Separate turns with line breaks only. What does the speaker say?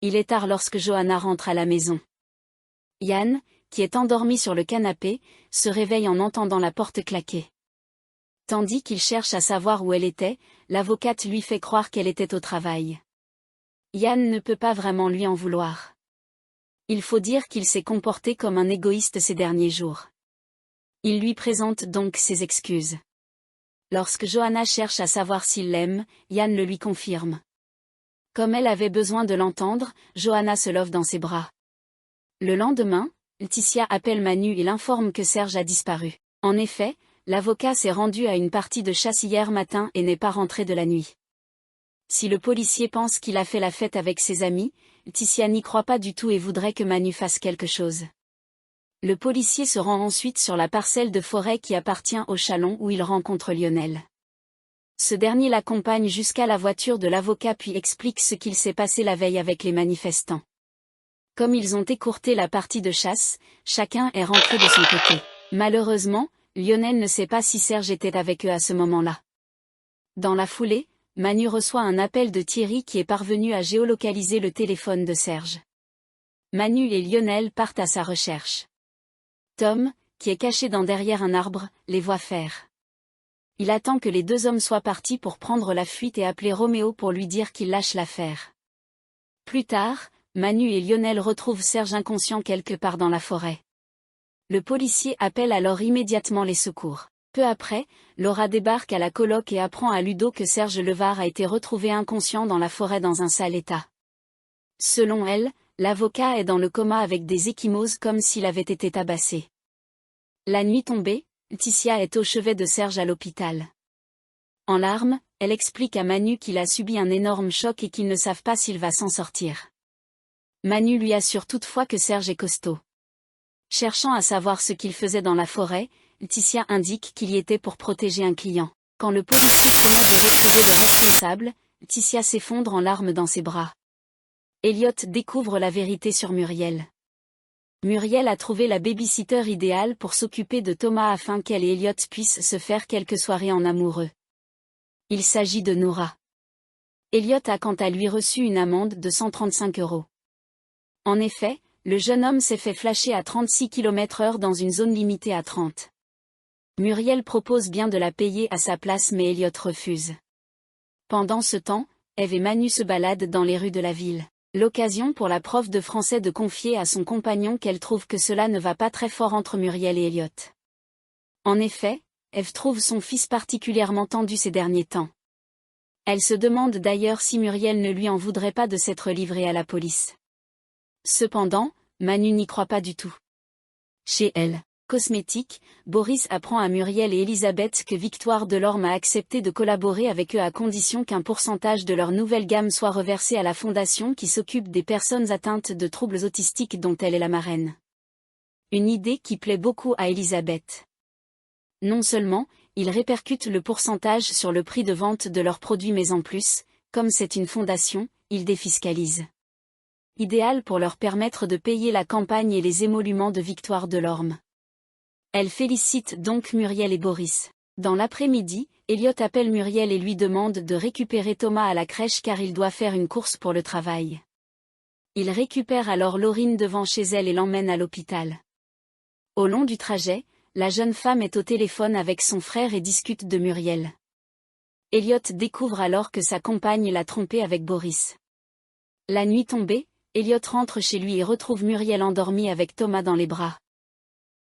Il est tard lorsque Johanna rentre à la maison. Yann, qui est endormi sur le canapé, se réveille en entendant la porte claquer. Tandis qu'il cherche à savoir où elle était, l'avocate lui fait croire qu'elle était au travail. Yann ne peut pas vraiment lui en vouloir. Il faut dire qu'il s'est comporté comme un égoïste ces derniers jours. Il lui présente donc ses excuses. Lorsque Johanna cherche à savoir s'il l'aime, Yann le lui confirme. Comme elle avait besoin de l'entendre, Johanna se love dans ses bras. Le lendemain, Laetitia appelle Manu et l'informe que Serge a disparu. En effet, l'avocat s'est rendu à une partie de chasse hier matin et n'est pas rentré de la nuit. Si le policier pense qu'il a fait la fête avec ses amis, Laetitia n'y croit pas du tout et voudrait que Manu fasse quelque chose. Le policier se rend ensuite sur la parcelle de forêt qui appartient au Chalon où il rencontre Lionel. Ce dernier l'accompagne jusqu'à la voiture de l'avocat puis explique ce qu'il s'est passé la veille avec les manifestants. Comme ils ont écourté la partie de chasse, chacun est rentré de son côté. Malheureusement, Lionel ne sait pas si Serge était avec eux à ce moment-là. Dans la foulée, Manu reçoit un appel de Thierry qui est parvenu à géolocaliser le téléphone de Serge. Manu et Lionel partent à sa recherche. Tom, qui est caché derrière un arbre, les voit faire. Il attend que les deux hommes soient partis pour prendre la fuite et appeler Roméo pour lui dire qu'il lâche l'affaire. Plus tard, Manu et Lionel retrouvent Serge inconscient quelque part dans la forêt. Le policier appelle alors immédiatement les secours. Peu après, Laura débarque à la coloc et apprend à Ludo que Serge Levard a été retrouvé inconscient dans la forêt dans un sale état. Selon elle, l'avocat est dans le coma avec des ecchymoses comme s'il avait été tabassé. La nuit tombée, Laetitia est au chevet de Serge à l'hôpital. En larmes, elle explique à Manu qu'il a subi un énorme choc et qu'ils ne savent pas s'il va s'en sortir. Manu lui assure toutefois que Serge est costaud. Cherchant à savoir ce qu'il faisait dans la forêt, Laetitia indique qu'il y était pour protéger un client. Quand le policier promet de retrouver le responsable, Laetitia s'effondre en larmes dans ses bras. Elliot découvre la vérité sur Muriel. Muriel a trouvé la baby-sitter idéale pour s'occuper de Thomas afin qu'elle et Elliot puissent se faire quelques soirées en amoureux. Il s'agit de Nora. Elliot a quant à lui reçu une amende de 135 €. En effet, le jeune homme s'est fait flasher à 36 km/h dans une zone limitée à 30. Muriel propose bien de la payer à sa place mais Elliot refuse. Pendant ce temps, Eve et Manu se baladent dans les rues de la ville. L'occasion pour la prof de français de confier à son compagnon qu'elle trouve que cela ne va pas très fort entre Muriel et Elliot. En effet, Eve trouve son fils particulièrement tendu ces derniers temps. Elle se demande d'ailleurs si Muriel ne lui en voudrait pas de s'être livrée à la police. Cependant, Manu n'y croit pas du tout. Chez elle, cosmétique, Boris apprend à Muriel et Elisabeth que Victoire Delorme a accepté de collaborer avec eux à condition qu'un pourcentage de leur nouvelle gamme soit reversé à la fondation qui s'occupe des personnes atteintes de troubles autistiques dont elle est la marraine. Une idée qui plaît beaucoup à Elisabeth. Non seulement, ils répercutent le pourcentage sur le prix de vente de leurs produits mais en plus, comme c'est une fondation, ils défiscalisent. Idéal pour leur permettre de payer la campagne et les émoluments de Victoire Delorme. Elle félicite donc Muriel et Boris. Dans l'après-midi, Elliot appelle Muriel et lui demande de récupérer Thomas à la crèche car il doit faire une course pour le travail. Il récupère alors Laurine devant chez elle et l'emmène à l'hôpital. Au long du trajet, la jeune femme est au téléphone avec son frère et discute de Muriel. Elliot découvre alors que sa compagne l'a trompé avec Boris. La nuit tombée, Elliot rentre chez lui et retrouve Muriel endormie avec Thomas dans les bras.